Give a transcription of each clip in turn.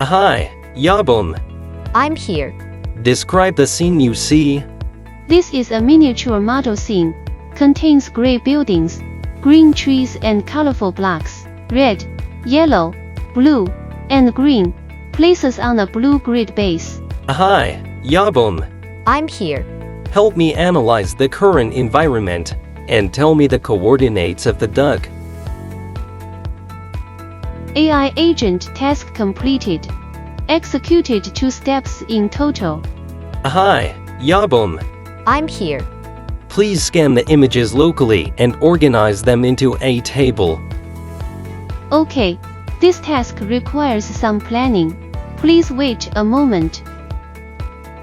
Hi, Yahboom. I'm here. Describe the scene you see. This is a miniature model scene. Contains gray buildings, green trees and colorful blocks. Red, yellow, blue, and green. Places on a blue grid base. Hi, Yahboom. I'm here. Help me analyze the current environment and tell me the coordinates of the duck. AI agent task completed. Executed 2 steps in total. Hi, Yahboom. I'm here. Please scan the images locally and organize them into a table. Okay, this task requires some planning. Please wait a moment.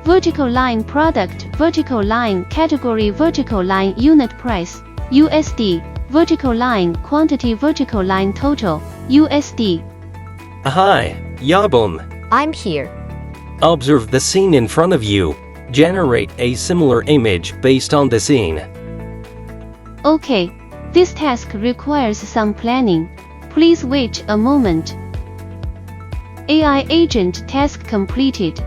Vertical line product, vertical line category, vertical line unit price, USD, vertical line quantity, vertical line total, USD. Hi, Yahboom. I'm here. Observe the scene in front of you. Generate a similar image based on the scene. Okay, this task requires some planning. Please wait a moment. AI agent task completed.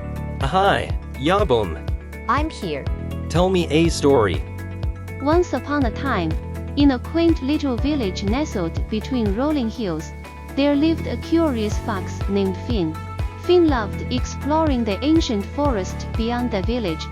Hi, Yahboom. I'm here. Tell me a story. Once upon a time, in a quaint little village nestled between rolling hills, there lived a curious fox named Finn. Finn loved exploring the ancient forest beyond the village,